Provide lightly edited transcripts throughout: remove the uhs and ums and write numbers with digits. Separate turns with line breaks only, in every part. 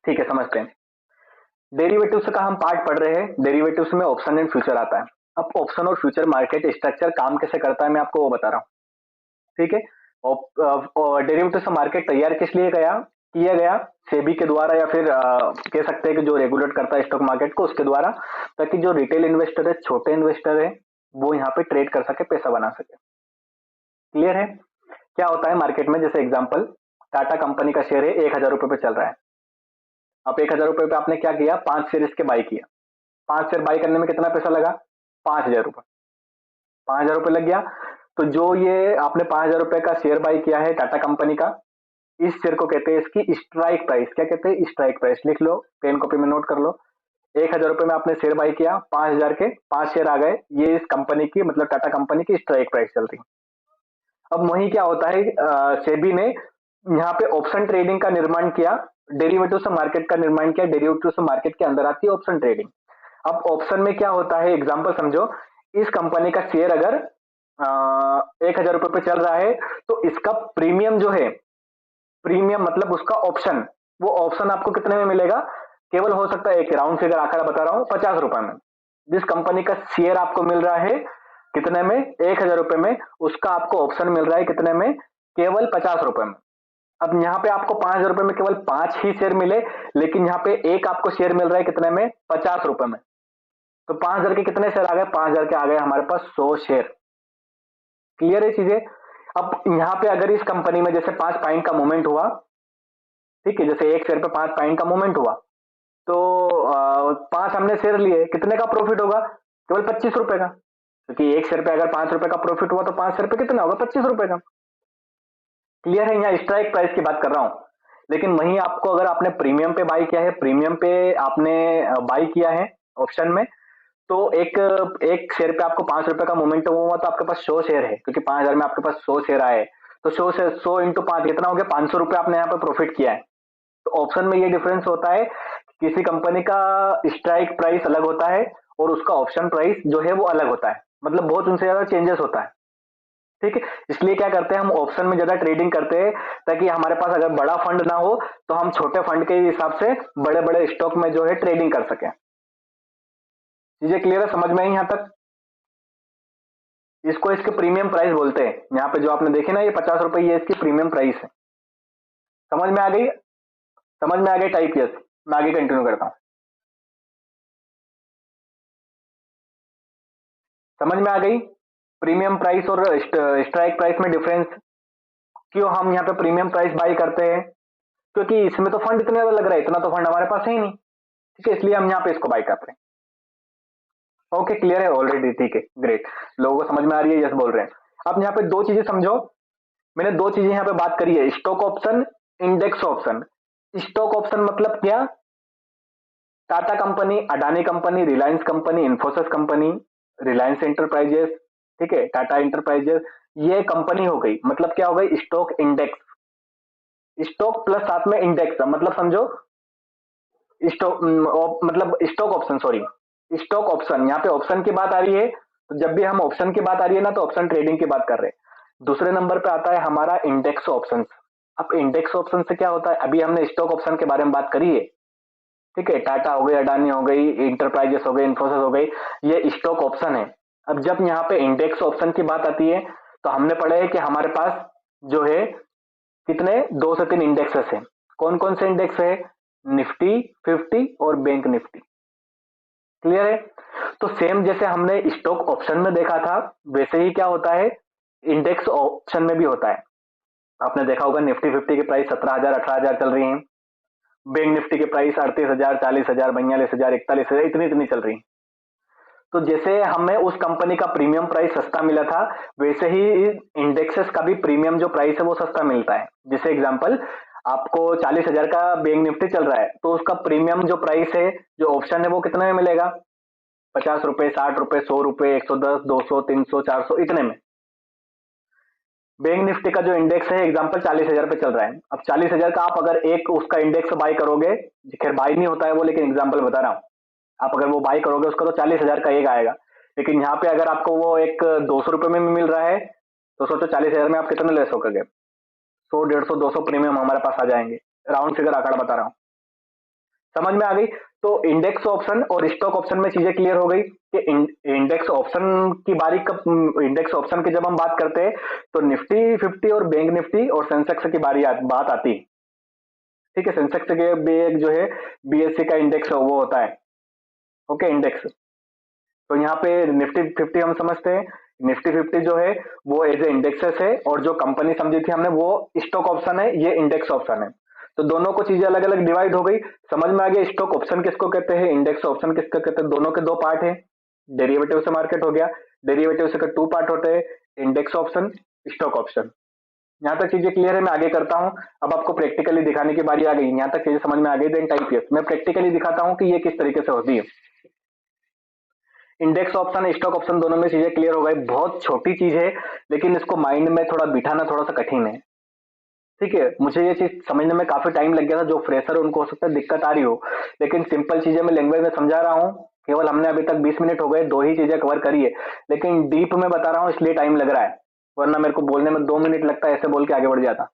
ठीक है, समझते हैं। डेरिवेटिव्स का हम पार्ट पढ़ रहे हैं। डेरिवेटिव्स में ऑप्शन एंड फ्यूचर आता है। अब ऑप्शन और फ्यूचर मार्केट स्ट्रक्चर काम कैसे करता है मैं आपको वो बता रहा हूँ। ठीक है। और डेरिवेटिव्स मार्केट तैयार किस लिए किया गया सेबी के द्वारा, या फिर कह सकते हैं कि जो रेगुलेट करता है स्टॉक मार्केट को उसके द्वारा, ताकि जो रिटेल इन्वेस्टर है, छोटे इन्वेस्टर है, वो यहाँ पे ट्रेड कर सके, पैसा बना सके। क्लियर है? क्या होता है मार्केट में, जैसे एग्जांपल टाटा कंपनी का शेयर है 1,000 रुपए पे चल रहा है। अब 1,000 रुपए पे आपने क्या किया, 5 शेयर इसके बाई किया। 5 शेयर बाई करने में कितना पैसा लगा, 5,000 रुपए। 5,000 रुपए लग गया। तो जो ये आपने 5,000 रुपए का शेयर बाई किया है टाटा कंपनी का, इस शेयर को कहते हैं इसकी स्ट्राइक प्राइस। क्या कहते हैं, स्ट्राइक प्राइस। लिख लो, पेन कॉपी में नोट कर लो। 1,000 रुपए में आपने शेयर बाई किया, 5,000 के 5 शेयर आ गए, ये इस कंपनी की मतलब टाटा कंपनी की स्ट्राइक प्राइस चल रही। अब वही क्या होता है, सेबी ने यहाँ पे ऑप्शन ट्रेडिंग का निर्माण किया, डेरिवेटिव से मार्केट का निर्माण किया। डेरिवेटिव से मार्केट के अंदर आती है ऑप्शन ट्रेडिंग। अब ऑप्शन में क्या होता है, एग्जांपल समझो, इस कंपनी का शेयर अगर 1,000 रुपए पे चल रहा है, तो इसका प्रीमियम जो है, प्रीमियम मतलब उसका ऑप्शन, वो ऑप्शन आपको कितने में मिलेगा, केवल हो सकता है एक राउंड फिगर आंकड़ा बता रहा हूं, 50 रुपए में। जिस कंपनी का शेयर आपको मिल रहा है कितने में, 1,000 रुपए में, उसका आपको ऑप्शन मिल रहा है कितने में, केवल 50 रुपए में। अब यहाँ पे आपको 5,000 रुपए में केवल 5 ही शेयर मिले, लेकिन यहाँ पे एक आपको शेयर मिल रहा है कितने में, 50 रुपए में। तो 5,000 के कितने शेयर आ गए, 5,000 के आ गए हमारे पास 100 शेयर। क्लियर है चीजें? अब यहाँ पे अगर इस कंपनी में जैसे 5 पॉइंट का मूवमेंट हुआ, ठीक है, जैसे एक शेयर पे 5 पॉइंट का मूवमेंट हुआ, तो 5 हमने शेयर लिए, कितने का प्रॉफिट होगा, केवल 25 रुपए का। क्योंकि एक शेयर पे अगर 5 रुपए का प्रॉफिट हुआ, तो 5 शेयर पे कितना होगा, 25 रुपए का। क्लियर है? यहाँ स्ट्राइक प्राइस की बात कर रहा हूं। लेकिन वहीं आपको अगर आपने प्रीमियम पे बाई किया है, प्रीमियम पे आपने बाई किया है ऑप्शन में, तो एक एक शेयर पे आपको 5 रुपए का मोमेंटम हुआ, तो आपके पास 100 शेयर है, क्योंकि 5,000 में आपके पास 100 शेयर आए। तो 100 से 100 × 5 कितना हो गया, 500 रुपए आपने यहाँ पे प्रॉफिट किया है। तो ऑप्शन में ये डिफरेंस होता है, किसी कंपनी का स्ट्राइक प्राइस अलग होता है और उसका ऑप्शन प्राइस जो है वो अलग होता है, मतलब बहुत उनसे ज्यादा चेंजेस होता है। ठीक है, इसलिए क्या करते हैं हम ऑप्शन में ज्यादा ट्रेडिंग करते हैं, ताकि हमारे पास अगर बड़ा फंड ना हो, तो हम छोटे फंड के हिसाब से बड़े बड़े स्टॉक में जो है ट्रेडिंग कर सकें। चीजें क्लियर है, समझ में आई यहां तक? इसको इसके प्रीमियम प्राइस बोलते हैं। यहाँ पे जो आपने देखे ना ये 50 रुपए, ये इसकी प्रीमियम प्राइस है। समझ में आ गई? समझ में आ गई टाइप? यस। मैं आगे कंटिन्यू करता हूँ। समझ में आ गई प्रीमियम प्राइस और स्ट्राइक प्राइस में डिफरेंस? क्यों हम यहाँ पे प्रीमियम प्राइस बाई करते हैं, क्योंकि इसमें तो फंड इतने ज्यादा लग रहा है, इतना तो फंड हमारे पास है ही नहीं। ठीक है, इसलिए हम यहाँ पे इसको बाई करते हैं। ओके, क्लियर है ऑलरेडी? ठीक है, ग्रेट। लोगों को समझ में आ रही है? यस बोल रहे हैं। अब यहाँ पे दो चीजें समझो। मैंने दो चीजें यहाँ पे बात करी है, stock option, index option. Stock option मतलब क्या, Tata company, Adani company, Reliance company, Infosys company, Reliance enterprises, ठीक है, टाटा एंटरप्राइजेस, ये कंपनी हो गई। मतलब क्या हो गई, स्टॉक इंडेक्स। स्टॉक प्लस साथ में इंडेक्स, मतलब समझो स्टॉक मतलब stock option, sorry, stock option. यहाँ पे ऑप्शन की बात आ रही है, तो जब भी हम ऑप्शन की बात आ रही है ना, तो ऑप्शन ट्रेडिंग की बात कर रहे हैं। दूसरे नंबर पे आता है हमारा इंडेक्स ऑप्शन। अब इंडेक्स ऑप्शन से क्या होता है, अभी हमने स्टॉक ऑप्शन के बारे में बात करी है, ठीक है, टाटा हो गई, अडानी हो गई, इंटरप्राइजेस हो गई, इन्फोसिस हो गई, ये स्टॉक ऑप्शन है। अब जब यहाँ पे इंडेक्स ऑप्शन की बात आती है, तो हमने पढ़ा है कि हमारे पास जो है कितने, 2 से 3 इंडेक्सेस है। कौन कौन से इंडेक्स है, निफ्टी 50 और बैंक निफ्टी। क्लियर है? तो सेम जैसे हमने स्टॉक ऑप्शन में देखा था, वैसे ही क्या होता है, इंडेक्स ऑप्शन में भी होता है। आपने देखा होगा निफ्टी 50 की प्राइस 17,000 18,000 चल रही है, बैंक निफ्टी की प्राइस 38,000 40,000 42,000 41,000 इतनी इतनी चल रही है। तो जैसे हमें उस कंपनी का प्रीमियम प्राइस सस्ता मिला था, वैसे ही इंडेक्सेस का भी प्रीमियम जो प्राइस है वो सस्ता मिलता है। जैसे एग्जांपल, आपको 40,000 का बैंक निफ्टी चल रहा है, तो उसका प्रीमियम जो प्राइस है, जो ऑप्शन है, वो कितने में मिलेगा, 50 रुपए, 60 रुपए, 100 रुपए, 110, 200, 300, 400 इतने में। बैंक निफ्टी का जो इंडेक्स है एग्जांपल 40,000 पे चल रहा है। अब 40,000 का आप अगर एक उसका इंडेक्स बाई करोगे, खैर बाई नहीं होता है वो, लेकिन एग्जांपल बता रहा हूं, आप अगर वो बाई करोगे उसका, तो 40,000 का एक आएगा। लेकिन यहाँ पे अगर आपको वो एक 200 रुपए में मिल रहा है, तो सोचो 40,000 में आप कितने ले सकोगे, 100 150 200 प्रीमियम हमारे पास आ जाएंगे। राउंड फिगर आंकड़ा बता रहा हूँ। समझ में आ गई? तो इंडेक्स ऑप्शन और स्टॉक ऑप्शन में चीजें क्लियर हो गई कि इंडेक्स ऑप्शन की बारी कब, इंडेक्स ऑप्शन की जब हम बात करते हैं तो निफ्टी 50 और बैंक निफ्टी और सेंसेक्स की बात आती है। ठीक है, सेंसेक्स के भी एक जो है बीएससी का इंडेक्स वो होता है, ओके, इंडेक्स। तो यहाँ पे निफ्टी 50 हम समझते हैं, निफ्टी 50 जो है वो एज ए इंडेक्सेस है, और जो कंपनी समझी थी हमने वो स्टॉक ऑप्शन है, ये इंडेक्स ऑप्शन है। तो दोनों को चीजें अलग अलग डिवाइड हो गई, समझ में आ गया स्टॉक ऑप्शन किसको कहते हैं, इंडेक्स ऑप्शन किसको कहते हैं। दोनों के दो पार्ट है, डेरिवेटिव से मार्केट हो गया, डेरिवेटिव से टू पार्ट होते हैं, इंडेक्स ऑप्शन, स्टॉक ऑप्शन। यहाँ तक चीजें क्लियर है, मैं आगे करता हूँ। अब आपको प्रैक्टिकली दिखाने की बारी आ गई, यहाँ तक चीजें समझ में आ गई, देन टाइप यस। मैं प्रैक्टिकली दिखाता हूँ कि ये किस तरीके से होती है। इंडेक्स ऑप्शन स्टॉक ऑप्शन दोनों में चीजें क्लियर हो गई, बहुत छोटी चीज है लेकिन इसको माइंड में थोड़ा बिठाना थोड़ा सा कठिन है। ठीक है, मुझे ये चीज समझने में काफी टाइम लग गया था, जो फ्रेशर उनको हो सकता है दिक्कत आ रही हो, लेकिन सिंपल चीजें मैं लैंग्वेज में समझा रहा हूँ। केवल हमने अभी तक 20 मिनट हो गए, दो ही चीजें कवर करी है, लेकिन डीप में बता रहा हूँ इसलिए टाइम लग रहा है, वरना मेरे को बोलने में 2 मिनट लगता है, ऐसे बोल के आगे बढ़ जाता।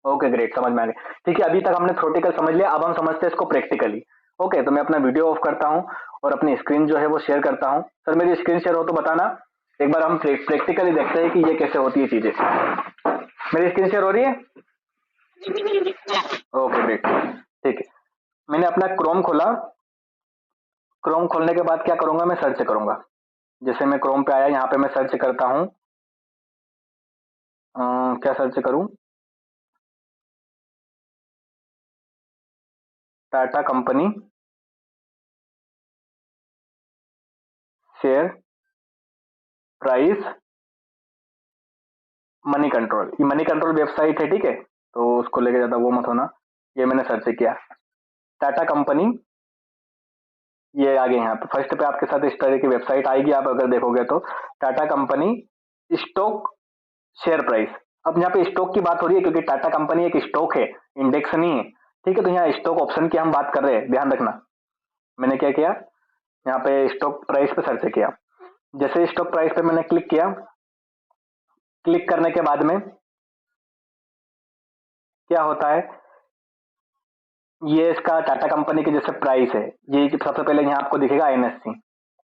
ओके ग्रेट, समझ में आ गया। ठीक है, अभी तक हमने थ्योरेटिकल समझ लिया, अब हम समझते हैं इसको प्रैक्टिकली। ओके, तो मैं अपना वीडियो ऑफ करता हूँ और अपनी स्क्रीन जो है वो शेयर करता हूँ। सर मेरी स्क्रीन शेयर हो तो बताना, एक बार हम प्रैक्टिकली देखते हैं कि ये कैसे होती है चीजें। मेरी स्क्रीन शेयर हो रही है? ओके ग्रेट, ठीक है। मैंने अपना क्रोम खोला, क्रोम खोलने के बाद क्या करूंगा, मैं सर्च करूंगा। जैसे मैं क्रोम पे आया, यहाँ पे मैं सर्च करता हूँ, क्या सर्च करूँ, Tata company share price money control, ये मनी कंट्रोल वेबसाइट है, ठीक है, तो उसको लेके ज्यादा वो मत होना। ये मैंने सर्च किया, टाटा कंपनी, ये आगे यहाँ पे फर्स्ट पे आपके साथ इस तरह की वेबसाइट आएगी, आप अगर देखोगे तो Tata company stock share price. अब यहाँ पे स्टॉक की बात हो रही है क्योंकि टाटा कंपनी एक स्टॉक है, इंडेक्स नहीं है। ठीक है, तो यहाँ स्टॉक ऑप्शन की हम बात कर रहे हैं, ध्यान रखना। मैंने क्या किया, यहाँ पे स्टॉक प्राइस पे सर्च किया। जैसे स्टॉक प्राइस पे मैंने क्लिक किया, क्लिक करने के बाद में क्या होता है, ये इसका टाटा कंपनी की जैसे प्राइस है, ये सबसे पहले यहाँ आपको दिखेगा एनएससी।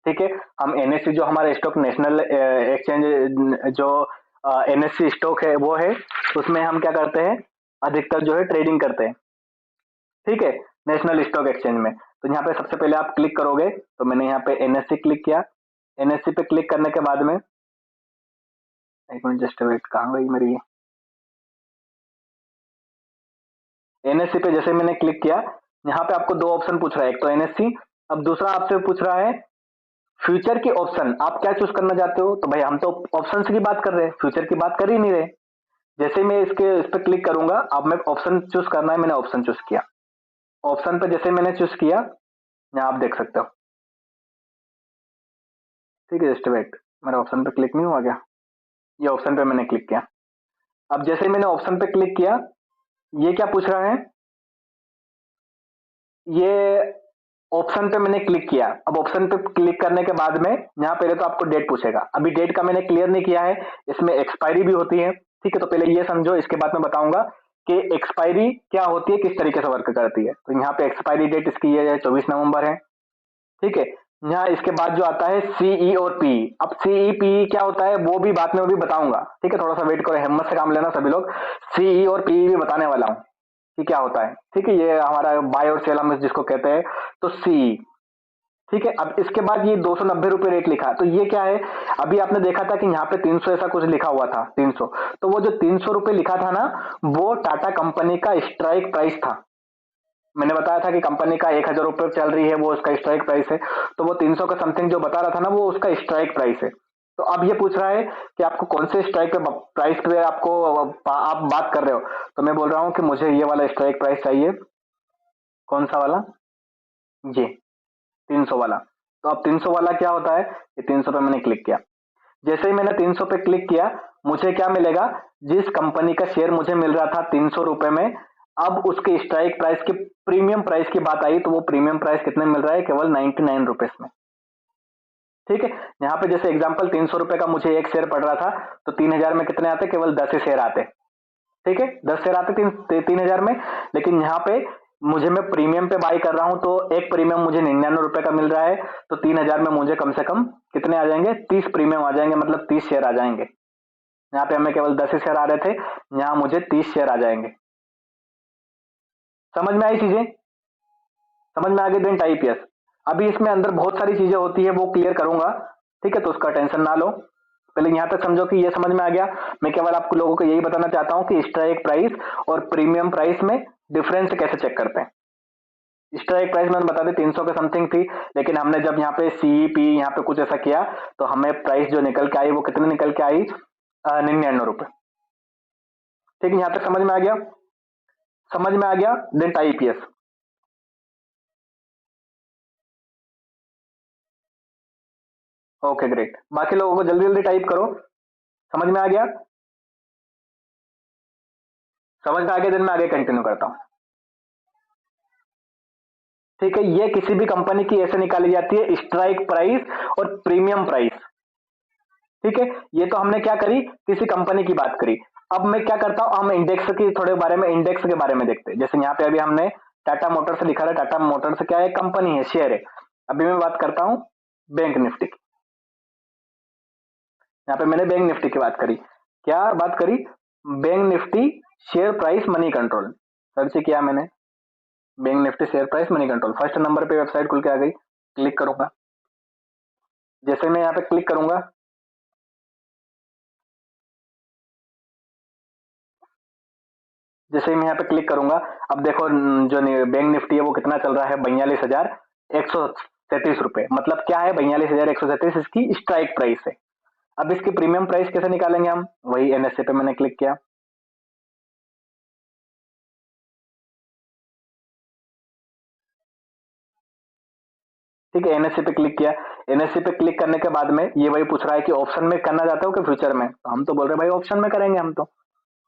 ठीक है, हम एनएससी जो हमारा स्टॉक नेशनल एक्सचेंज जो एनएससी स्टॉक है वो है, उसमें हम क्या करते हैं, अधिकतर जो है ट्रेडिंग करते हैं। ठीक है, नेशनल स्टॉक एक्सचेंज में। तो यहाँ पे सबसे पहले आप क्लिक करोगे, तो मैंने यहाँ पे एनएससी क्लिक किया। एनएससी पे क्लिक करने के बाद में, एक मिनट जस्ट वेट, कहाँ गई मेरी, एनएससी पे जैसे मैंने क्लिक किया, यहाँ पे आपको दो ऑप्शन पूछ रहा है, एक तो एनएससी, अब दूसरा आपसे पूछ रहा है फ्यूचर की ऑप्शन, आप क्या चूज करना चाहते हो। तो भाई हम तो ऑप्शन की बात कर रहे हैं, फ्यूचर की बात कर ही नहीं रहे। जैसे मैं इस पे क्लिक करूंगा, अब मैं ऑप्शन चूज करना है, मैंने ऑप्शन चूज किया। ऑप्शन पे जैसे मैंने चूज किया, यहाँ आप देख सकते हो। ठीक है, जस्ट वेट, मेरा ऑप्शन पे क्लिक नहीं हुआ क्या, ये ऑप्शन पे मैंने क्लिक किया। अब जैसे मैंने ऑप्शन पे क्लिक किया, ये क्या पूछ रहा है, ये ऑप्शन पे मैंने क्लिक किया। अब ऑप्शन पे क्लिक करने के बाद में यहाँ पहले तो आपको डेट पूछेगा, अभी डेट का मैंने क्लियर नहीं किया है, इसमें एक्सपायरी भी होती है। ठीक है, तो पहले ये समझो, इसके बाद मैं बताऊंगा कि एक्सपायरी क्या होती है, किस तरीके से वर्क करती है। तो यहाँ पे एक्सपायरी डेट इसकी ये 24 नवंबर है। ठीक है, यहाँ इसके बाद जो आता है सीई और पी, अब सीई पी क्या होता है वो भी बाद में भी बताऊंगा। ठीक है, थोड़ा सा वेट करो, हिम्मत से काम लेना सभी लोग, सीई और पी भी बताने वाला हूँ कि क्या होता है। ठीक है, ये हमारा बाय और सेल हम जिसको कहते हैं, तो सी। ठीक है, अब इसके बाद ये 290 रुपए रेट लिखा है, तो ये क्या है, अभी आपने देखा था कि यहाँ पे 300 ऐसा कुछ लिखा हुआ था, 300, तो वो जो 300 रुपए लिखा था ना, वो टाटा कंपनी का स्ट्राइक प्राइस था। मैंने बताया था कि कंपनी का 1000 रुपए चल रही है, वो उसका स्ट्राइक प्राइस है, तो वो 300 का समथिंग जो बता रहा था ना, वो उसका स्ट्राइक प्राइस है। तो अब ये पूछ रहा है कि आपको कौन से स्ट्राइक पे प्राइस पे आपको आप बात कर रहे हो। तो मैं बोल रहा हूँ कि मुझे ये वाला स्ट्राइक प्राइस चाहिए। कौन सा वाला, ये 300 वाला। तो अब 300 वाला क्या होता है, ये 300 पे मैंने क्लिक किया। जैसे ही मैंने 300 पे क्लिक किया, मुझे क्या मिलेगा, जिस कंपनी का शेयर मुझे मिल रहा था 300 रुपए में, अब उसके स्ट्राइक प्राइस की प्रीमियम प्राइस की बात आई, तो वो प्रीमियम प्राइस कितने मिल रहा है, केवल 99 रुपीज में। ठीक है, यहाँ पे जैसे एग्जांपल 300 रुपए का मुझे एक शेयर पड़ रहा था, तो 3000 में कितने आते, केवल 10 ही शेयर आते। ठीक है, 10 शेयर आते 3000 में, लेकिन यहाँ पे मुझे मैं प्रीमियम पे बाई कर रहा हूं तो एक प्रीमियम मुझे 99 रुपए का मिल रहा है, तो 3000 में मुझे कम से कम कितने आ जाएंगे, 30 प्रीमियम आ जाएंगे, मतलब 30 शेयर आ जाएंगे। यहाँ पे हमें केवल 10 ही शेयर आ रहे थे, यहाँ मुझे 30 शेयर आ जाएंगे। समझ में आई चीजें? समझ में आ गई? Then type yes. अभी इसमें अंदर बहुत सारी चीजें होती है, वो क्लियर करूंगा, ठीक है, तो उसका टेंशन ना लो। पहले यहां तक समझो कि ये समझ में आ गया। मैं केवल आपको लोगों को यही बताना चाहता हूं कि स्ट्राइक प्राइस और प्रीमियम प्राइस में डिफरेंस कैसे चेक करते हैं। स्ट्राइक प्राइस मैंने बता दी 300 के समथिंग थी, लेकिन हमने जब यहाँ पे सीईपी यहाँ पे कुछ ऐसा किया तो हमें प्राइस जो निकल के आई वो कितने निकल के आई, 99 रुपए। ठीक है, यहाँ तक समझ में आ गया? समझ में आ गया? Then type yes. Okay great, बाकी लोगों को जल्दी जल्दी टाइप करो। समझ में आ गया? समझ में आ गया? दिन में आगे कंटिन्यू करता हूं। ठीक है, ये किसी भी कंपनी की ऐसे निकाली जाती है, स्ट्राइक प्राइस और प्रीमियम प्राइस। ठीक है, ये तो हमने क्या करी, किसी कंपनी की बात करी। अब मैं क्या करता हूं, हम इंडेक्स की थोड़े बारे में, इंडेक्स के बारे में देखते हैं। जैसे यहाँ पे अभी हमने टाटा मोटर्स लिखा है, टाटा मोटर्स क्या है, कंपनी है, शेयर है। अभी मैं बात करता हूं बैंक निफ्टी की। यहाँ पे मैंने बैंक निफ्टी की बात करी, क्या बात करी, bank Nifty share price money control search किया मैंने, bank Nifty share price money control, first number पे वेबसाइट खुल के आ गई। क्लिक करूंगा, जैसे मैं यहाँ पे क्लिक करूंगा, जैसे ही मैं यहाँ पे क्लिक करूंगा, अब देखो जो बैंक निफ्टी है वो कितना चल रहा है, 42,137 रुपए। मतलब क्या है 42,137, इसकी स्ट्राइक प्राइस है। अब इसकी प्रीमियम प्राइस कैसे निकालेंगे हम, वही एनएसए पे मैंने क्लिक किया। ठीक है, एनएससी पे क्लिक किया। एनएससी पे क्लिक करने के बाद में ये वही पूछ रहा है कि ऑप्शन में करना चाहते हो कि फ्यूचर में, तो हम तो बोल रहे हैं भाई ऑप्शन में करेंगे, हम तो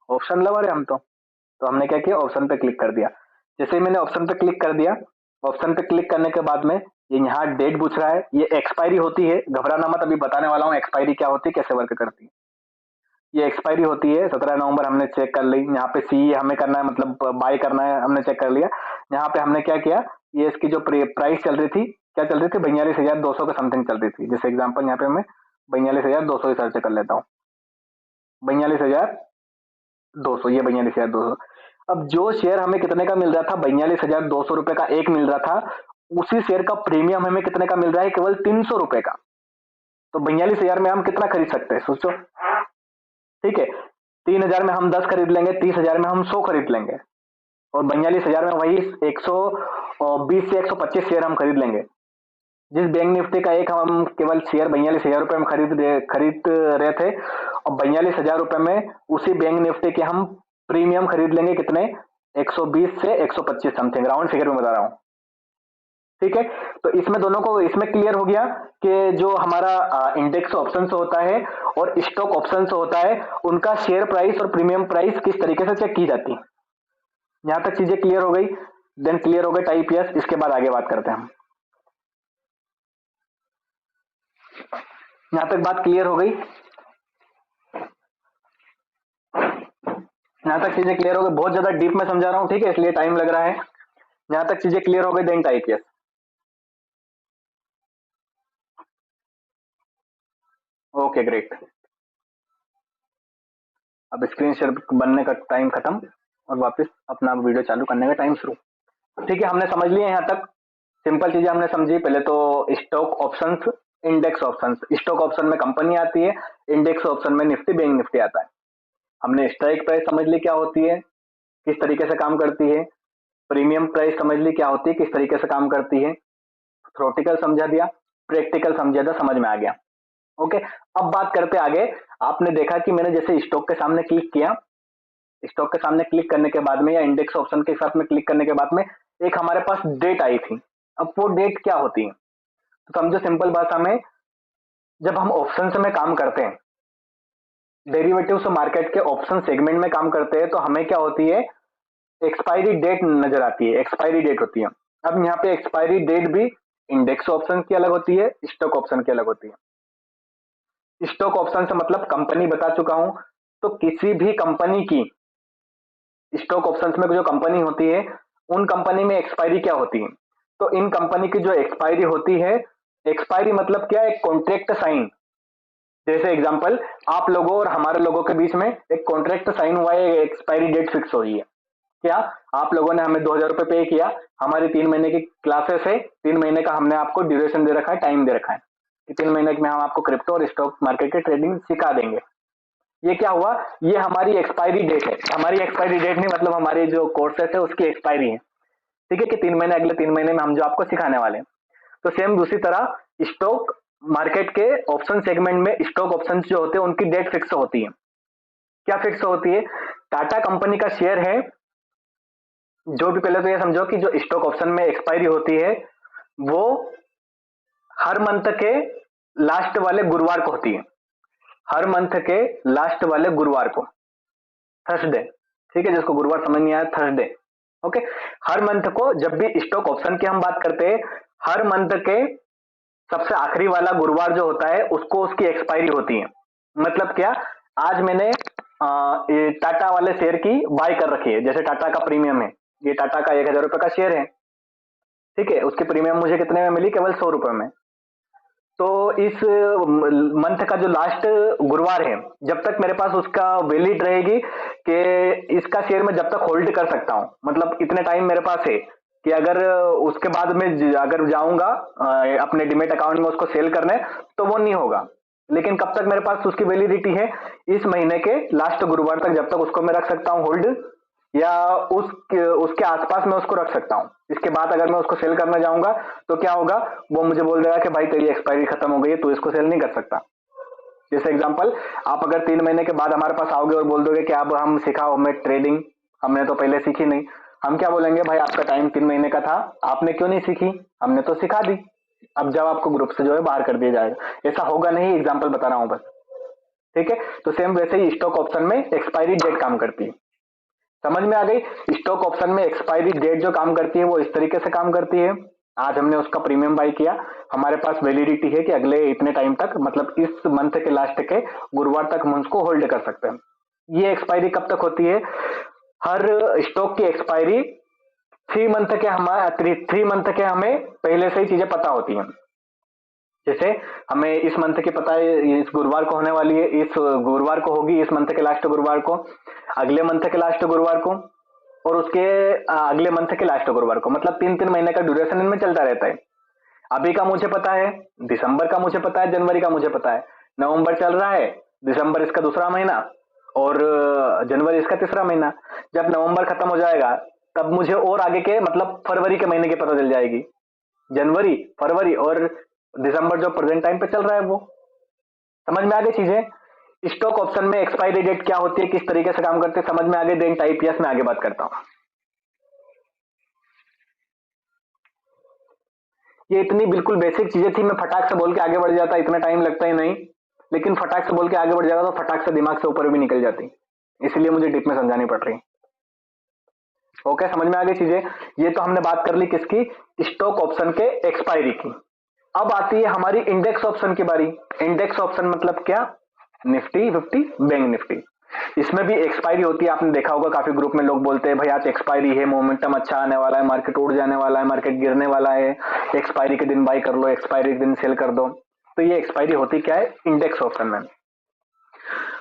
ऑप्शन लवर है हम तो हमने क्या किया, ऑप्शन पे क्लिक कर दिया। जैसे ही मैंने ऑप्शन पे क्लिक कर दिया, ऑप्शन पे क्लिक करने के बाद में ये यहाँ डेट पूछ रहा है, ये एक्सपायरी होती है, घबराना मत, अभी बताने वाला हूँ एक्सपायरी क्या होती है, कैसे वर्क करती है। ये एक्सपायरी होती है 17 नवंबर, हमने चेक कर ली। यहाँ पे सी हमें करना है, मतलब बाय करना है, हमने चेक कर लिया। यहाँ पे हमने क्या किया, ये इसकी जो प्राइस चल रही थी, क्या चल रही थी, 42,200 के समथिंग चल रही थी। जैसे एग्जाम्पल यहाँ पे मैं 42,200 सर्च कर लेता हूँ, 42,200, ये 42,200। अब जो शेयर हमें कितने का मिल रहा था, 42,200 रुपए का एक मिल रहा था, उसी शेयर का प्रीमियम हमें कितने का मिल रहा है, केवल 300 रुपए का। तो 42,000 में हम कितना खरीद सकते हैं, सोचो। ठीक है, 3,000 में हम 10 खरीद लेंगे, 30,000 में हम 100 खरीद लेंगे, और 42,000 में वही 120 से 125 शेयर हम खरीद लेंगे। जिस बैंक निफ्टी का एक हम केवल शेयर 42,000 रुपए में खरीद रहे थे, और 42,000 रुपए में उसी बैंक निफ्टी के हम प्रीमियम खरीद लेंगे कितने, 120 से 125 समथिंग, राउंड फिगर में बता रहा हूं। ठीक है, तो इसमें दोनों को, इसमें क्लियर हो गया कि जो हमारा इंडेक्स ऑप्शन होता है और स्टॉक ऑप्शन होता है, उनका शेयर प्राइस और प्रीमियम प्राइस किस तरीके से चेक की जाती है। यहां तक चीजें क्लियर हो गई? देन क्लियर हो गई टाइप यस। इसके बाद आगे बात करते हैं हम। यहां तक बात क्लियर हो गई? यहां तक चीजें क्लियर हो गई? बहुत ज्यादा डीप में समझा रहा हूं, ठीक है, इसलिए टाइम लग रहा है। यहां तक चीजें क्लियर हो गई? Then type yes. Okay great. अब स्क्रीन शेयर बनने का टाइम खत्म, और वापस अपना वीडियो चालू करने का टाइम शुरू। ठीक है, हमने समझ लिया यहाँ तक, सिंपल चीजें हमने समझी। पहले तो stock options, index options. Stock option में कंपनी आती है, इंडेक्स ऑप्शन में निफ्टी बैंक निफ्टी आता है। हमने स्ट्राइक प्राइस समझ ली क्या होती है, किस तरीके से काम करती है। प्रीमियम प्राइस समझ ली क्या होती है, किस तरीके से काम करती है। थ्योरेटिकल समझा दिया, प्रैक्टिकल समझा दिया, समझ में आ गया। ओके, अब बात करते आगे। आपने देखा कि मैंने जैसे स्टॉक के सामने क्लिक किया, स्टॉक के सामने क्लिक करने के बाद में या इंडेक्स ऑप्शन के साथ में क्लिक करने के बाद में एक हमारे पास डेट आई थी। अब वो डेट क्या होती है, तो समझो सिंपल भाषा में, जब हम ऑप्शन में काम करते हैं, डेरिवेटिव्स मार्केट के ऑप्शन सेगमेंट में काम करते हैं, तो हमें क्या होती है, एक्सपायरी डेट नजर आती है, एक्सपायरी डेट होती है। अब यहाँ पे एक्सपायरी डेट भी इंडेक्स ऑप्शन की अलग होती है, स्टॉक ऑप्शन की अलग होती है। स्टॉक ऑप्शन से मतलब कंपनी बता चुका हूं, तो किसी भी कंपनी की स्टॉक ऑप्शंस में जो कंपनी होती है उन कंपनी में एक्सपायरी क्या होती है? तो इन कंपनी की जो एक्सपायरी होती है, एक्सपायरी मतलब क्या? एक कॉन्ट्रैक्ट साइन। जैसे एग्जांपल, आप लोगों और हमारे लोगों के बीच में एक कॉन्ट्रैक्ट साइन हुआ है, एक्सपायरी डेट फिक्स हुई है। क्या? आप लोगों ने हमें 2,000 रुपए पे किया, हमारी 3 महीने की क्लासेस है, 3 महीने का हमने आपको ड्यूरेशन दे रखा है, टाइम दे रखा है कि 3 महीने में हम आपको क्रिप्टो और स्टॉक मार्केट की ट्रेडिंग सिखा देंगे। ये क्या हुआ? ये हमारी एक्सपायरी डेट है। हमारी एक्सपायरी डेट नहीं, मतलब हमारे जो कोर्सेस है उसकी एक्सपायरी है। ठीक है कि 3 महीने, अगले 3 महीने में हम जो आपको सिखाने वाले हैं। तो सेम दूसरी तरह स्टॉक मार्केट के ऑप्शन सेगमेंट में स्टॉक ऑप्शन जो होते हैं उनकी डेट फिक्स होती है। क्या फिक्स होती है? टाटा कंपनी का शेयर है जो भी, पहले तो ये समझो कि जो स्टॉक ऑप्शन में एक्सपायरी होती है वो हर मंथ के लास्ट वाले गुरुवार को होती है। हर मंथ के लास्ट वाले गुरुवार को, थर्सडे। ठीक है, जिसको गुरुवार समझ नहीं आया, थर्सडे। ओके। हर मंथ को जब भी स्टॉक ऑप्शन की हम बात करते हैं, हर मंथ के सबसे आखिरी वाला गुरुवार जो होता है उसको उसकी एक्सपायरी होती है। मतलब क्या? आज मैंने ये टाटा वाले शेयर की बाय कर रखी है, जैसे टाटा का प्रीमियम है, ये टाटा का 1,000 रुपए का शेयर है। ठीक है, उसकी प्रीमियम मुझे कितने में मिली? केवल 100 रुपए में। तो इस मंथ का जो लास्ट गुरुवार है, जब तक मेरे पास उसका वैलिड रहेगी कि इसका शेयर मैं जब तक होल्ड कर सकता हूं, मतलब इतने टाइम मेरे पास है कि अगर उसके बाद में अगर जाऊंगा अपने डिमेट अकाउंट में उसको सेल करने, तो वो नहीं होगा। लेकिन कब तक मेरे पास उसकी वैलिडिटी है? इस महीने के लास्ट गुरुवार तक, जब तक उसको मैं रख सकता हूं होल्ड, या उसके आसपास मैं उसको रख सकता हूं। इसके बाद अगर मैं उसको सेल करने जाऊंगा तो क्या होगा? वो मुझे बोल देगा कि भाई तेरी एक्सपायरी खत्म हो गई है, तू इसको सेल नहीं कर सकता। जैसे एग्जांपल, आप अगर 3 महीने के बाद हमारे पास आओगे और बोल दोगे कि अब हम सिखाओ हमें ट्रेडिंग, हमने तो पहले सीखी नहीं। हम क्या बोलेंगे? भाई आपका टाइम 3 महीने का था, आपने क्यों नहीं सीखी? हमने तो सिखा दी, अब जब आपको ग्रुप से जो है बाहर कर दिया जाएगा। ऐसा होगा नहीं, एग्जाम्पल बता रहा हूं बस। ठीक है, तो सेम वैसे ही स्टॉक ऑप्शन में एक्सपायरी डेट काम करती है। समझ में आ गई? स्टॉक ऑप्शन में एक्सपायरी डेट जो काम करती है वो इस तरीके से काम करती है। आज हमने उसका प्रीमियम बाय किया, हमारे पास वैलिडिटी है कि अगले इतने टाइम तक, मतलब इस मंथ के लास्ट के गुरुवार तक हम उसको होल्ड कर सकते हैं। ये एक्सपायरी कब तक होती है? हर स्टॉक की एक्सपायरी 3 मंथ के, हमारे 3 मंथ के हमें पहले से ही चीजें पता होती हैं। जैसे हमें इस मंथ की पता है, इस गुरुवार को होने वाली है, इस गुरुवार को होगी, इस मंथ के लास्ट गुरुवार को, अगले मंथ के लास्ट गुरुवार को, और उसके अगले मंथ के लास्ट गुरुवार को। मतलब 3-3 महीने का ड्यूरेशन इनमें चलता रहता है। अभी का मुझे पता है, दिसंबर का मुझे पता है, जनवरी का मुझे पता है, नवंबर चल रहा है, दिसंबर इसका दूसरा महीना और जनवरी इसका तीसरा महीना। जब नवंबर खत्म हो जाएगा तब मुझे और आगे के, मतलब फरवरी के महीने की पता चल जाएगी। जनवरी, फरवरी और दिसंबर जो प्रेजेंट टाइम पे चल रहा है वो। समझ में आ गई चीजें? स्टॉक ऑप्शन में एक्सपायरी डेट क्या होती है, किस तरीके से काम करते हैं, समझ में आ गई? देन टाइप यस में आगे बात करता हूं। ये इतनी बिल्कुल बेसिक चीजें थी, मैं फटाक से बोल के आगे बढ़ जाता, इतना टाइम लगता ही नहीं। लेकिन फटाक से बोल के आगे बढ़ जाता तो फटाक से दिमाग से ऊपर भी निकल जाती, इसलिए मुझे डीप में समझानी पड़ रही। ओके, समझ में आ गई चीजें? ये तो हमने बात कर ली किसकी? स्टॉक ऑप्शन के एक्सपायरी की। अब आती है हमारी इंडेक्स ऑप्शन की बारी। इंडेक्स ऑप्शन मतलब क्या? Nifty 50, bank Nifty. इसमें भी एक्सपायरी होती है। आपने देखा होगा काफी ग्रुप में लोग बोलते हैं भाई आज एक्सपायरी है, मोमेंटम अच्छा आने वाला है, मार्केट उड़ जाने वाला है, मार्केट गिरने वाला है, एक्सपायरी के दिन बाई कर लो, एक्सपायरी के दिन सेल कर दो। तो ये एक्सपायरी होती क्या है इंडेक्स ऑप्शन में?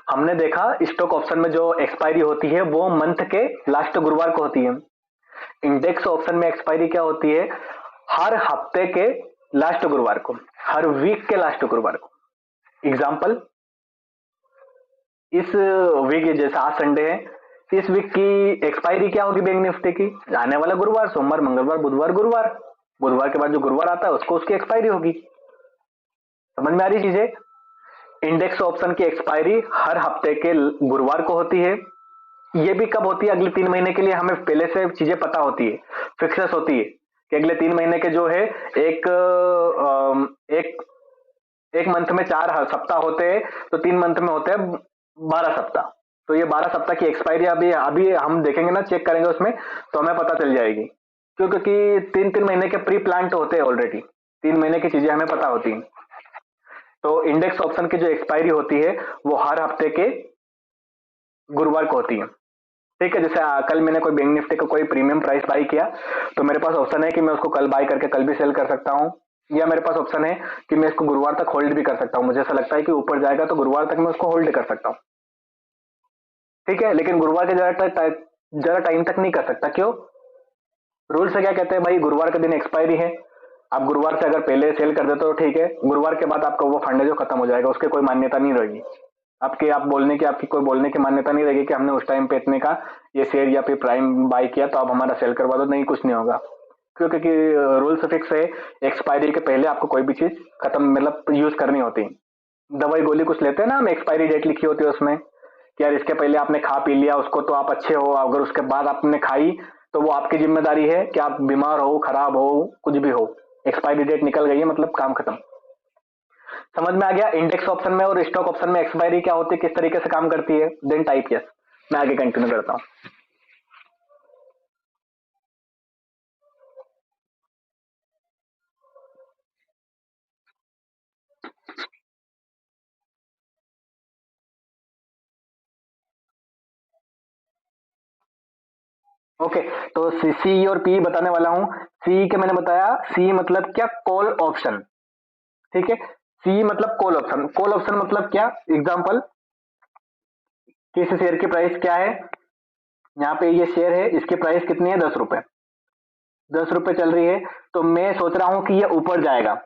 हमने देखा स्टॉक ऑप्शन में जो एक्सपायरी होती है वो मंथ के लास्ट गुरुवार को होती है। इंडेक्स ऑप्शन में एक्सपायरी क्या होती है? हर हफ्ते के लास्ट गुरुवार को, हर वीक के लास्ट गुरुवार को। एग्जाम्पल, इस वीक, जैसे आज संडे है, इस वीक की एक्सपायरी क्या होगी बैंक निफ्टी की? आने वाला गुरुवार, सोमवार, मंगलवार, बुधवार, गुरुवार। बुधवार के बाद जो गुरुवार आता है उसको उसकी एक्सपायरी होगी। समझ में आ रही चीजें? इंडेक्स ऑप्शन की एक्सपायरी हर हफ्ते के गुरुवार को होती है। ये भी कब होती है? अगले 3 महीने के लिए हमें पहले से चीजें पता होती है, फिक्सेस होती है कि अगले 3 महीने के जो है, एक एक एक मंथ में 4 सप्ताह होते हैं, तो 3 मंथ में होते हैं 12 सप्ताह। तो ये 12 सप्ताह की एक्सपायरी अभी अभी हम देखेंगे ना, चेक करेंगे उसमें, तो हमें पता चल जाएगी। क्यों? क्योंकि 3-3 महीने के प्री प्लान होते हैं ऑलरेडी, 3 महीने की चीजें हमें पता होती हैं। तो इंडेक्स ऑप्शन की जो एक्सपायरी होती है वो हर हफ्ते के गुरुवार को होती है। ठीक है, जैसे कल मैंने कोई बैंक निफ्टी का कोई प्रीमियम प्राइस बाई किया, तो मेरे पास ऑप्शन है कि मैं उसको कल बाई करके कल भी सेल कर सकता हूँ, या मेरे पास ऑप्शन है कि मैं इसको गुरुवार तक होल्ड भी कर सकता हूँ। मुझे ऐसा लगता है कि ऊपर जाएगा तो गुरुवार तक मैं उसको होल्ड कर सकता हूँ। ठीक है, लेकिन गुरुवार के ज्यादा टाइम तक नहीं कर सकता। क्यों? रूल से क्या कहते हैं भाई, गुरुवार के दिन एक्सपायरी है। आप गुरुवार से अगर पहले सेल कर देते हो ठीक है, गुरुवार के बाद आपका वो फंड है जो खत्म हो जाएगा, उसके कोई मान्यता नहीं रहेगी। आपकी कोई बोलने की मान्यता नहीं रहेगी कि हमने उस टाइम पे इतने का ये शेयर या फिर प्राइम बाय किया तो आप हमारा सेल करवा दो, नहीं, कुछ नहीं होगा। क्योंकि रूल्स फिक्स है, एक्सपायरी के पहले आपको कोई भी चीज खत्म मतलब यूज करनी होती है। दवाई गोली कुछ लेते हैं ना हम, एक्सपायरी डेट लिखी होती है उसमें कि यार इसके पहले आपने खा पी लिया उसको तो आप अच्छे हो, अगर उसके बाद आपने खाई तो वो आपकी जिम्मेदारी है कि आप बीमार हो, खराब हो, कुछ भी हो। एक्सपायरी डेट निकल गई है मतलब काम खत्म। समझ में आ गया? इंडेक्स ऑप्शन में और स्टॉक ऑप्शन में एक्सपायरी क्या होती है, किस तरीके से काम करती है? Then type yes. मैं आगे कंटिन्यू करता हूँ। ओके, तो सी और पी बताने वाला हूं। सी के मैंने बताया, सी मतलब क्या? Call option. ठीक है, सी मतलब कॉल ऑप्शन। कॉल ऑप्शन मतलब क्या? एग्जांपल, किस शेयर की प्राइस क्या है? यहाँ पे ये शेयर है, इसकी प्राइस कितनी है? 10 रुपए। 10 रुपए चल रही है, तो मैं सोच रहा हूं कि ये ऊपर जाएगा,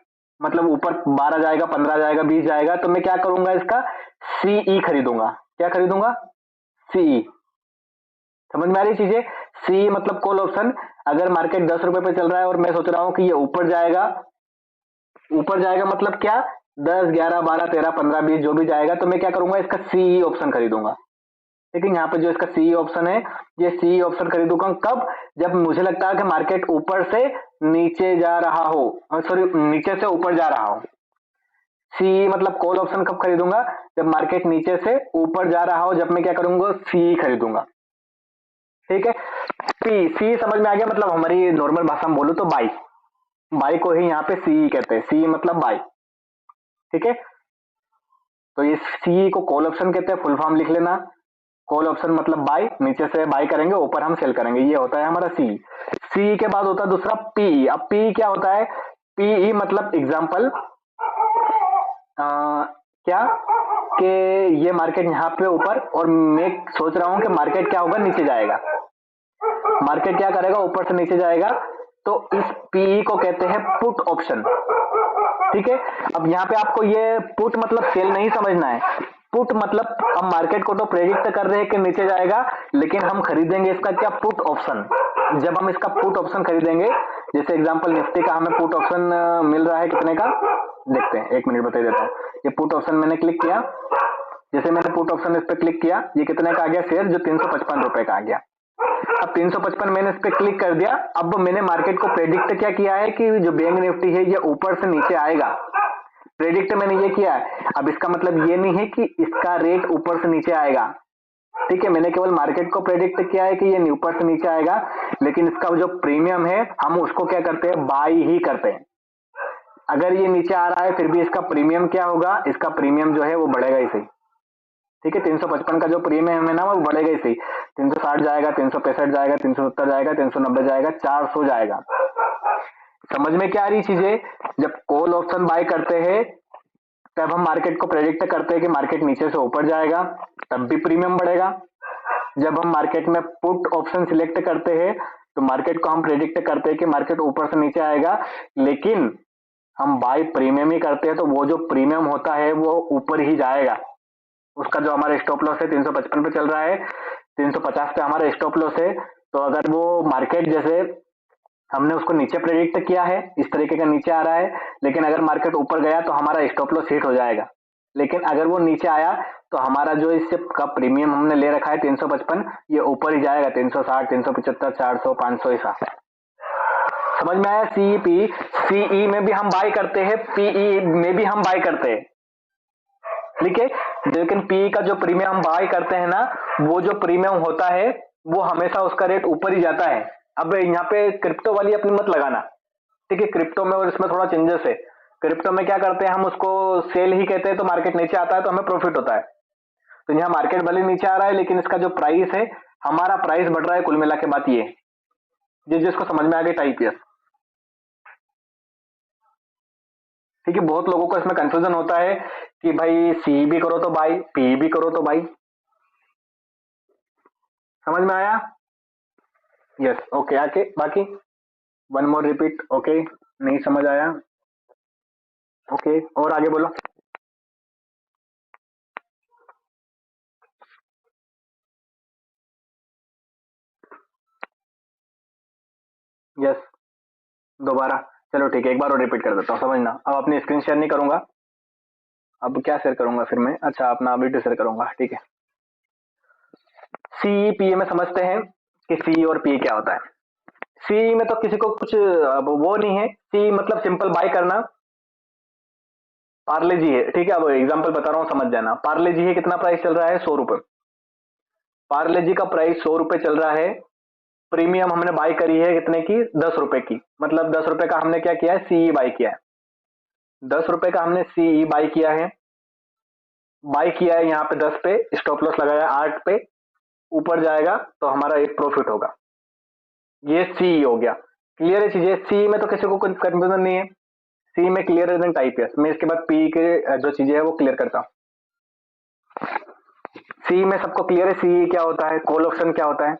मतलब ऊपर 12 जाएगा, 15 जाएगा, 20 जाएगा, तो मैं क्या करूंगा? इसका सीई खरीदूंगा। क्या खरीदूंगा? सीई। समझ में आ रही चीजें? सी मतलब कॉल ऑप्शन। अगर मार्केट 10 रुपए पे चल रहा है और मैं सोच रहा हूं कि ये ऊपर जाएगा, ऊपर जाएगा मतलब क्या? 10, 11, 12, 13, 15, 20 जो भी जाएगा, तो मैं क्या करूंगा? इसका सीई ऑप्शन खरीदूंगा। लेकिन यहाँ पे जो इसका सीई ऑप्शन है, ये सीई ऑप्शन खरीदूंगा कब? जब मुझे लगता है कि मार्केट ऊपर से नीचे जा रहा हो, सॉरी, नीचे से ऊपर जा रहा हो। सीई मतलब कॉल ऑप्शन कब खरीदूंगा? जब मार्केट नीचे से ऊपर जा रहा हो, जब मैं क्या करूंगा? सीई खरीदूंगा। ठीक है, सी सी समझ में आ गया? मतलब हमारी नॉर्मल भाषा में बोलूं तो बाई, बाई को ही यहाँ पे सीई कहते हैं। सी मतलब बाई। ठीक है, तो ये सी को कॉल ऑप्शन कहते हैं, फुल फॉर्म लिख लेना। कॉल ऑप्शन मतलब बाय, नीचे से बाय करेंगे, ऊपर हम सेल करेंगे, ये होता है हमारा सी। सी के बाद होता है दूसरा पी। अब पी क्या होता है? पीई मतलब एग्जांपल, क्या कि ये मार्केट यहाँ पे ऊपर, और मैं सोच रहा हूं कि मार्केट क्या होगा? नीचे जाएगा। मार्केट क्या करेगा? ऊपर से नीचे जाएगा। तो इस पीई को कहते हैं पुट ऑप्शन। ठीक है, अब यहाँ पे आपको ये पुट मतलब सेल नहीं समझना है। पुट मतलब हम मार्केट को तो प्रेडिक्ट कर रहे हैं कि नीचे जाएगा, लेकिन हम खरीदेंगे इसका क्या? Put option. जब हम इसका पुट ऑप्शन खरीदेंगे, जैसे एग्जांपल निफ्टी का हमें पुट ऑप्शन मिल रहा है कितने का? देखते हैं, एक मिनट बता देता हूँ। ये पुट ऑप्शन मैंने क्लिक किया, जैसे मैंने पुट ऑप्शन इस पर क्लिक किया, ये कितने का आ गया शेयर? जो 355 रुपए का आ गया। अब 355 मैंने इस पे क्लिक कर दिया। अब मैंने मार्केट को प्रेडिक्ट क्या किया है कि जो बैंक निफ्टी है ये ऊपर से नीचे आएगा। प्रेडिक्ट मैंने ये किया है। अब इसका मतलब ये नहीं है कि इसका रेट ऊपर से नीचे आएगा। ठीक है, मैंने केवल मार्केट को प्रेडिक्ट किया है कि ये ऊपर से नीचे आएगा, लेकिन इसका जो प्रीमियम है हम उसको क्या करते हैं? बाय ही करते हैं। अगर ये नीचे आ रहा है फिर भी इसका प्रीमियम क्या होगा? इसका प्रीमियम जो है वो बढ़ेगा ही सही। ठीक है, 355 का जो प्रीमियम है ना वो बढ़ेगा ही सही। 360 जाएगा, 365 जाएगा, 370 जाएगा, 390 जाएगा, 400 जाएगा। समझ में क्या आ रही चीजें? जब कॉल ऑप्शन बाय करते हैं तब हम मार्केट को प्रेडिक्ट करते हैं कि मार्केट नीचे से ऊपर जाएगा, तब भी प्रीमियम बढ़ेगा। जब हम मार्केट में पुट ऑप्शन सिलेक्ट करते हैं तो मार्केट को हम प्रेडिक्ट करते हैं कि मार्केट ऊपर से नीचे आएगा, लेकिन हम बाय प्रीमियम ही करते हैं, तो वो जो प्रीमियम होता है वो ऊपर ही जाएगा। उसका जो हमारा स्टॉप लॉस है 355 पे चल रहा है, 350 पे हमारा स्टॉप लॉस है। तो अगर वो मार्केट जैसे हमने उसको नीचे प्रेडिक्ट किया है, इस तरीके का नीचे आ रहा है, लेकिन अगर मार्केट ऊपर गया तो हमारा स्टॉप लॉस हिट हो जाएगा। लेकिन अगर वो नीचे आया तो हमारा जो इससे का प्रीमियम हमने ले रखा है 355, ये ऊपर ही जाएगा, 360, 375, 400, 500 ऐसा। समझ में आया? सीईपी, सीई में भी हम बाय करते हैं, पीई में भी हम बाय करते हैं। ठीक है, लेकिन पी का जो प्रीमियम हम बाय करते हैं ना, वो जो प्रीमियम होता है वो हमेशा उसका रेट ऊपर ही जाता है। अब यहाँ पे क्रिप्टो वाली अपनी मत लगाना। ठीक है, क्रिप्टो में और इसमें थोड़ा चेंजेस है। क्रिप्टो में क्या करते हैं हम उसको सेल ही कहते हैं, तो मार्केट नीचे आता है तो हमें प्रॉफिट होता है। तो यहाँ मार्केट भले नीचे आ रहा है लेकिन इसका जो प्राइस है, हमारा प्राइस बढ़ रहा है। कुल मिला के बात ये है। जिसको समझ में आ गई टाइप यस। ठीक है, बहुत लोगों को इसमें कंफ्यूजन होता है कि भाई सी भी करो तो बाई, पी भी करो तो बाई। समझ में आया? Yes okay. आके बाकी वन मोर रिपीट। ओके नहीं समझ आया? ओके और आगे बोलो। यस दोबारा। चलो ठीक है, एक बार और रिपीट कर देता हूँ, समझना। अब अपनी स्क्रीन शेयर नहीं करूंगा। अब क्या शेयर करूंगा फिर मैं? अच्छा अपना वीडियो शेयर करूंगा, ठीक है। सी पी में समझते हैं कि सी और पी क्या होता है। सी में तो किसी को कुछ अब वो नहीं है। सी मतलब सिंपल बाय करना। पार्ले जी है, ठीक है। अब एग्जांपल बता रहा हूँ, समझ जाना। पार्ले जी है, कितना प्राइस चल रहा है? 100 रुपए। पार्ले जी का प्राइस 100 रुपए चल रहा है। प्रीमियम हमने बाय करी है कितने की? 10 रुपए की। मतलब 10 रुपए का हमने क्या किया है? सीई बाय किया है। 10 रुपए का हमने सीई बाय किया है। बाय किया है यहाँ पे 10 पे, स्टॉप लॉस लगाया 8 पे। ऊपर जाएगा तो हमारा एक प्रॉफिट होगा। ये सी हो गया। क्लियर है चीजें? सी में तो किसी को कोई कंफ्यूजन नहीं है। सी में क्लियर रीजन टाइप है। मैं इसके बाद पी के जो चीजें है वो क्लियर करता हूँ। सी में सबको क्लियर है? सी क्या होता है, कॉल ऑप्शन क्या होता है,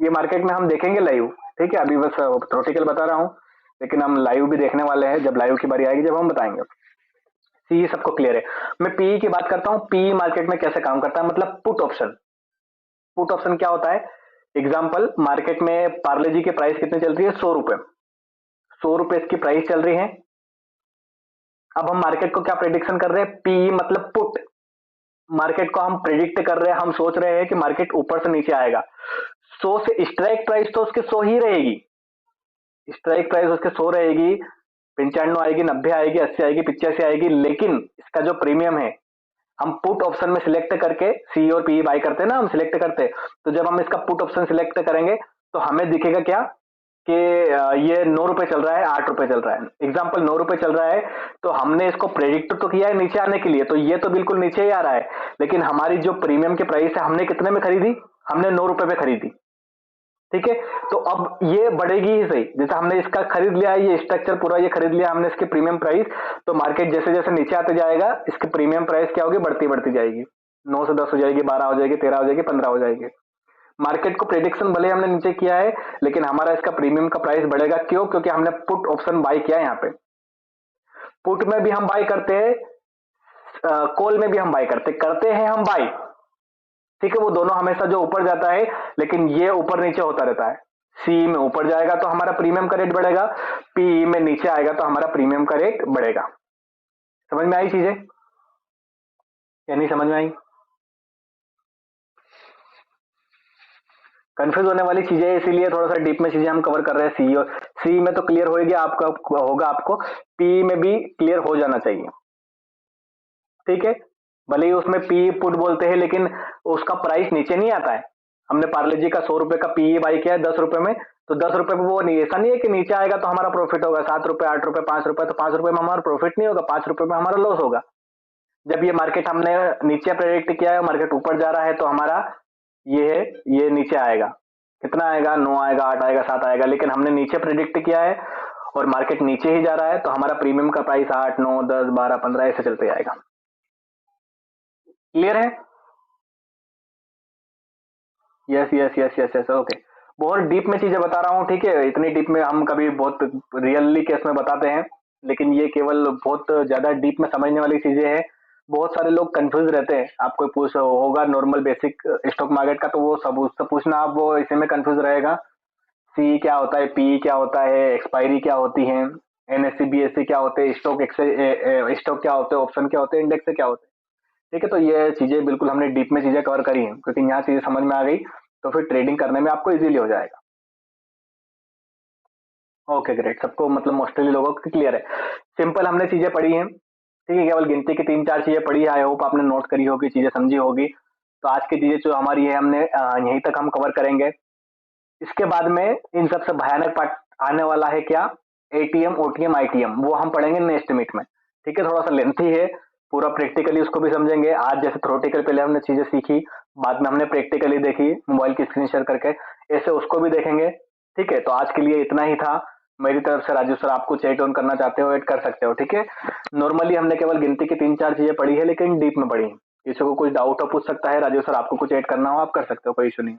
ये मार्केट में हम देखेंगे लाइव। ठीक है, अभी बस थ्योरेटिकल बता रहा हूँ, लेकिन हम लाइव भी देखने वाले हैं। जब लाइव की बारी आएगी जब हम बताएंगे। सी सबको क्लियर है। मैं पी की बात करता हूँ। पी मार्केट में कैसे काम करता है, मतलब पुट ऑप्शन। पुट ऑप्शन क्या होता है? एग्जाम्पल, मार्केट में पार्ले जी की प्राइस कितनी चल रही है? 100 रुपए। 100 रुपए इसकी प्राइस चल रही है। अब हम मार्केट को क्या प्रेडिक्शन कर रहे हैं? पी मतलब पुट। मार्केट को हम प्रेडिक्ट कर रहे हैं, हम सोच रहे हैं कि मार्केट ऊपर से नीचे आएगा। 100 से स्ट्राइक प्राइस तो उसके 100 ही रहेगी। स्ट्राइक प्राइस उसके 100 रहेगी। 95 आएगी, 90 आएगी, 80 आएगी, 85 आएगी। लेकिन इसका जो प्रीमियम है, हम पुट ऑप्शन में सिलेक्ट करके सी और पी बाय करते हैं ना, हम सिलेक्ट करते हैं। तो जब हम इसका पुट ऑप्शन सिलेक्ट करेंगे तो हमें दिखेगा क्या कि ये 9 रुपए चल रहा है, 8 रुपए चल रहा है। एग्जाम्पल 9 रुपए चल रहा है, तो हमने इसको प्रेडिक्ट तो किया है नीचे आने के लिए, तो ये तो बिल्कुल नीचे ही आ रहा है। लेकिन हमारी जो प्रीमियम की प्राइस है, हमने कितने में खरीदी? हमने 9 रुपए पे खरीदी। ठीक है, तो अब ये बढ़ेगी ही सही। जैसे हमने इसका खरीद लिया है, ये स्ट्रक्चर पूरा ये खरीद लिया हमने, इसकी प्रीमियम प्राइस। तो मार्केट जैसे जैसे नीचे आते जाएगा, इसकी प्रीमियम प्राइस क्या होगी? बढ़ती बढ़ती जाएगी। 9 से 10 हो जाएगी, 12 हो जाएगी, 13 हो जाएगी, 15 हो जाएगी। मार्केट को प्रेडिक्शन भले हमने नीचे किया है, लेकिन हमारा इसका प्रीमियम का प्राइस बढ़ेगा। क्यों? क्योंकि हमने पुट ऑप्शन बाय किया है। यहाँ पे पुट में भी हम बाय करते हैं, कॉल में भी हम बाय करते हैं हम बाय। ठीक है, वो दोनों हमेशा जो ऊपर जाता है, लेकिन ये ऊपर नीचे होता रहता है। सी में ऊपर जाएगा तो हमारा प्रीमियम का रेट बढ़ेगा, पी में नीचे आएगा तो हमारा प्रीमियम का रेट बढ़ेगा। समझ में आई चीजें या नहीं समझ में आई? कंफ्यूज होने वाली चीजें है, इसीलिए थोड़ा सा डीप में चीजें हम कवर कर रहे हैं। सी और सी में तो क्लियर होगी आपका, होगा आपको। पी में भी क्लियर हो जाना चाहिए। ठीक है, भले ही उसमें पी पुट बोलते हैं, लेकिन उसका प्राइस नीचे नहीं आता है। हमने पार्ले जी का 100 रुपए का पी बाई किया है 10 रुपए में, तो 10 रुपए में वो नहीं, ऐसा नहीं है कि नीचे आएगा तो हमारा प्रॉफिट होगा 7 रुपए, 8 रुपए, 5 रुपए। तो 5 रुपए में हमारा प्रॉफिट नहीं होगा, 5 रुपए में हमारा लॉस होगा। जब ये मार्केट हमने नीचे प्रेडिक्ट किया है, मार्केट ऊपर जा रहा है, तो हमारा ये है, ये नीचे आएगा। कितना आएगा? 9 आएगा, 8 आएगा, 7 आएगा। लेकिन हमने नीचे प्रेडिक्ट किया है और मार्केट नीचे ही जा रहा है, तो हमारा प्रीमियम का प्राइस 8, 9, 10, 12, 15 ऐसे चलते जाएगा। क्लियर है? Yes yes yes yes yes okay. बहुत डीप में चीजें बता रहा हूँ, ठीक है। इतनी डीप में हम कभी बहुत रियली केस में बताते हैं, लेकिन ये केवल बहुत ज्यादा डीप में समझने वाली चीजें हैं। बहुत सारे लोग कंफ्यूज रहते हैं। आपको पूछ होगा नॉर्मल बेसिक स्टॉक मार्केट का, तो वो सब उससे पूछना, आप वो इसी में कंफ्यूज रहेगा। सी क्या होता है, पी क्या होता है, एक्सपायरी क्या होती है, एनएससी बीएससी क्या होते हैं, स्टॉक क्या होते हैं, ऑप्शन क्या होते हैं, इंडेक्स क्या होते हैं। ठीक है, तो ये चीजें बिल्कुल हमने डीप में चीजें कवर करी हैं, क्योंकि यहाँ चीजें समझ में आ गई तो फिर ट्रेडिंग करने में आपको इजीली हो जाएगा। ओके ग्रेट, सबको मतलब मोस्टली लोगों को क्लियर है। सिंपल हमने चीजें पढ़ी हैं, ठीक है। केवल गिनती की 3-4 चीजें पढ़ी है। आई होप आपने नोट करी होगी, चीजें समझी होगी। तो आज की चीजें जो हमारी है, हमने यहीं तक हम कवर करेंगे। इसके बाद में इन सबसे भयानक पार्ट आने वाला है क्या? एटीएम, ओटीएम, आईटीएम, वो हम पढ़ेंगे नेक्स्ट मीट में। ठीक है, थोड़ा सा लेंथी है, पूरा प्रैक्टिकली उसको भी समझेंगे। आज जैसे थ्योरेटिकल पहले हमने चीजें सीखी, बाद में हमने प्रैक्टिकली देखी मोबाइल की स्क्रीन शेयर करके, ऐसे उसको भी देखेंगे। ठीक है, तो आज के लिए इतना ही था मेरी तरफ से। राजू सर, आप कुछ ऐड ऑन करना चाहते हो, ऐड कर सकते हो। ठीक है, नॉर्मली हमने केवल गिनती की 3-4 चीजें पढ़ी है, लेकिन डीप में पढ़ी। किसी को कुछ डाउट हो पूछ सकता है। राजू सर, आपको कुछ ऐड करना हो आप कर सकते हो, कोई इशू नहीं।